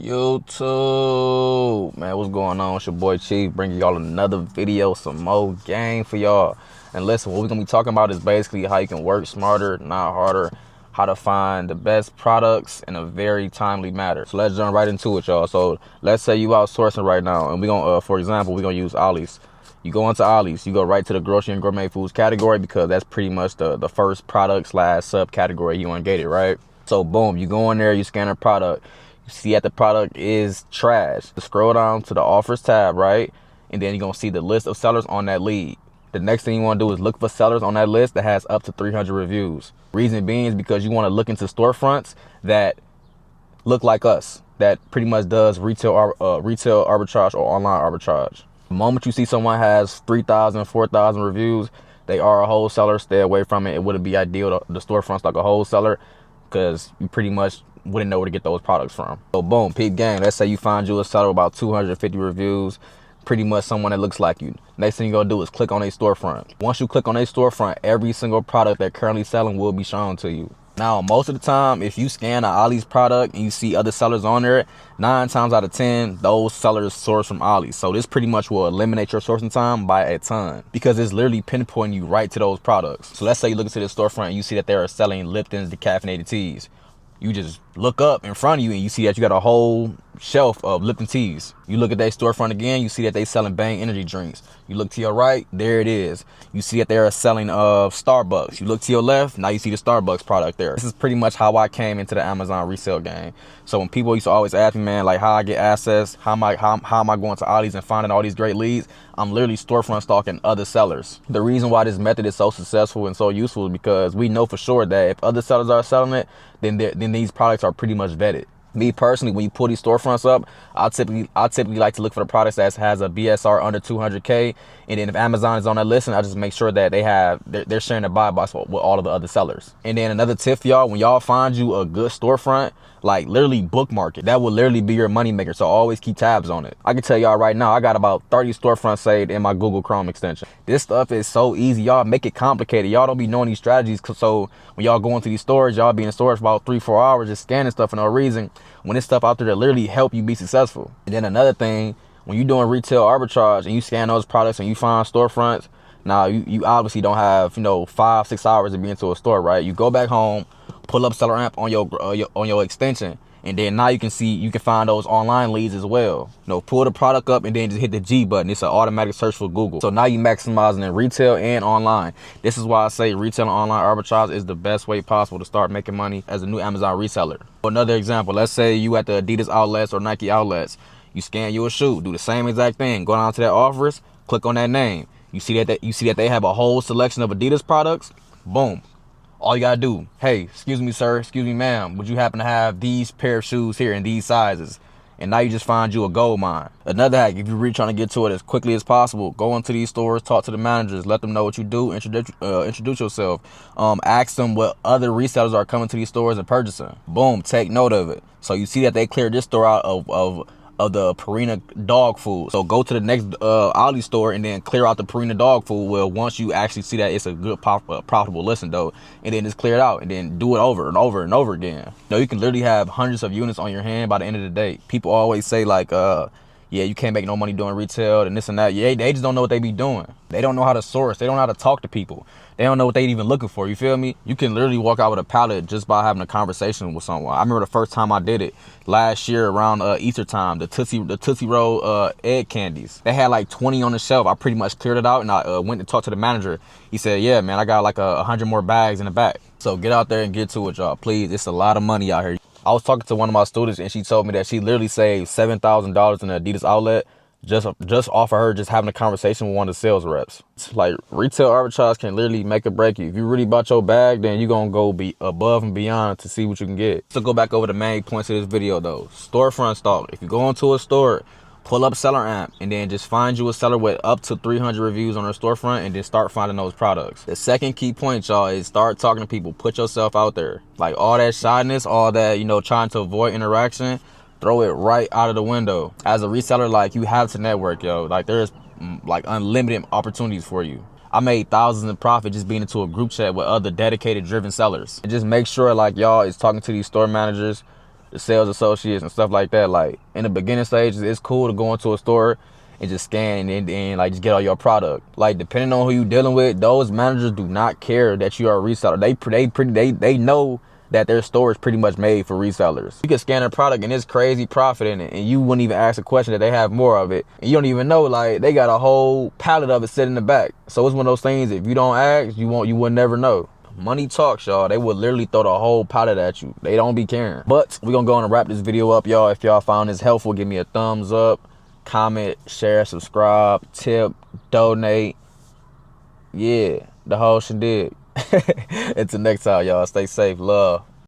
YouTube, man, what's going on? It's your boy Chief, bringing y'all another video, some more game for y'all. And listen, what we're gonna be talking about is basically how you can work smarter, not harder, how to find the best products in a very timely manner. So let's jump right into it, y'all. So let's say you outsourcing right now, and we're gonna, for example, we're gonna use Ollie's. You go into Ollie's, you go right to the grocery and gourmet foods category because that's pretty much the first product / subcategory you want to get it, right? So boom, you go in there, you scan a product. You see that the product is trash. You scroll down to the offers tab, right? And then you're going to see the list of sellers on that lead. The next thing you want to do is look for sellers on that list that has up to 300 reviews. Reason being is because you want to look into storefronts that look like us, that pretty much does retail arbitrage or online arbitrage. The moment you see someone has 3,000, 4,000 reviews, they are a wholesaler. Stay away from it. It wouldn't be ideal to the storefronts like a wholesaler because you pretty much wouldn't know where to get those products from. So boom, peep gang. Let's say you find you a seller with about 250 reviews, pretty much someone that looks like you. Next thing you're gonna do is click on a storefront. Once you click on a storefront, every single product they're currently selling will be shown to you. Now, most of the time, if you scan an Ollie's product and you see other sellers on there, 9 times out of 10, those sellers source from Ollie's. So this pretty much will eliminate your sourcing time by a ton because it's literally pinpointing you right to those products. So let's say you look into the storefront and you see that they are selling Lipton's decaffeinated teas. You just look up in front of you and you see that you got a whole shelf of Lipton teas. You look at their storefront again, you see that they selling Bang energy drinks. You look to your right, there it is. You see that they're selling Starbucks. You look to your left, now you see the Starbucks product there. This is pretty much how I came into the Amazon resale game. So when people used to always ask me, man, like how I get access, how am I going to Ollie's and finding all these great leads? I'm literally storefront stalking other sellers. The reason why this method is so successful and so useful is because we know for sure that if other sellers are selling it, then these products are pretty much vetted. Me personally, when you pull these storefronts up, I typically like to look for the products that has a BSR under 200K, and then if Amazon is on that list, I just make sure that they're sharing the buy box with all of the other sellers. And then another tip for y'all, when y'all find you a good storefront, like literally bookmark it. That will literally be your money maker. So always keep tabs on it. I can tell y'all right now, I got about 30 storefronts saved in my Google Chrome extension. This stuff is so easy. Y'all make it complicated. Y'all don't be knowing these strategies. So when y'all go into these stores, y'all be in stores for about 3-4 hours just scanning stuff for no reason. When this stuff out there to literally help you be successful. And then another thing, when you're doing retail arbitrage and you scan those products and you find storefronts, now you obviously don't have 5-6 hours to be into a store, right? You go back home, pull up Seller Amp on your extension, and then now you can find those online leads as well. Pull the product up and then just hit the G button. It's an automatic search for Google. So now you maximizing in retail and online. This is why I say retail and online arbitrage is the best way possible to start making money as a new Amazon reseller. Another example, let's say you at the Adidas outlets or Nike outlets. You scan you a shoe, do the same exact thing. Go down to their offers, click on that name. You see that they have a whole selection of Adidas products. Boom. All you gotta do, hey, excuse me, sir, excuse me, ma'am, would you happen to have these pair of shoes here in these sizes? And now you just find you a gold mine. Another hack, if you're really trying to get to it as quickly as possible, go into these stores, talk to the managers, let them know what you do, introduce yourself. Ask them what other resellers are coming to these stores and purchasing. Boom, take note of it. So you see that they cleared this store out of the Purina dog food. So go to the next Ollie's store and then clear out the Purina dog food. Well, once you actually see that it's a good profitable listen though, and then just clear it out and then do it over and over and over again. You can literally have hundreds of units on your hand by the end of the day. People always say like, yeah, you can't make no money doing retail and this and that. Yeah, they just don't know what they be doing. They don't know how to source. They don't know how to talk to people. They don't know what they even looking for. You feel me? You can literally walk out with a pallet just by having a conversation with someone. I remember the first time I did it last year around Easter time, the Tootsie Roll egg candies. They had like 20 on the shelf. I pretty much cleared it out and I went and talked to the manager. He said, yeah, man, I got like 100 more bags in the back. So get out there and get to it, y'all. Please, it's a lot of money out here. I was talking to one of my students and she told me that she literally saved $7,000 in an Adidas outlet just off of her just having a conversation with one of the sales reps. It's like retail arbitrage can literally make or break you. If you really bought your bag, then you're gonna go be above and beyond to see what you can get. So go back over the main points of this video though. Storefront stalk. If you go into a store, pull up Seller Amp and then just find you a seller with up to 300 reviews on their storefront and then start finding those products. The second key point, y'all, is start talking to people. Put yourself out there. Like all that shyness, all that, trying to avoid interaction, throw it right out of the window. As a reseller, like you have to network, yo. Like there's like unlimited opportunities for you. I made thousands in profit just being into a group chat with other dedicated driven sellers. And just make sure like y'all is talking to these store managers, the sales associates and stuff like that. Like in the beginning stages, it's cool to go into a store and just scan and like just get all your product. Like depending on who you dealing with, those managers do not care that you are a reseller. They know that their store is pretty much made for resellers. You can scan a product and it's crazy profit in it, and you wouldn't even ask a question that they have more of it, and you don't even know, like they got a whole pallet of it sitting in the back. So it's one of those things, if you don't ask, you would never know. Money talks, y'all. They would literally throw the whole pallet at you. They don't be caring. But we're gonna go on and wrap this video up, y'all. If y'all found this helpful, give me a thumbs up, comment, share, subscribe, tip, donate. Yeah, the whole shindig. Until next time, y'all. Stay safe. Love.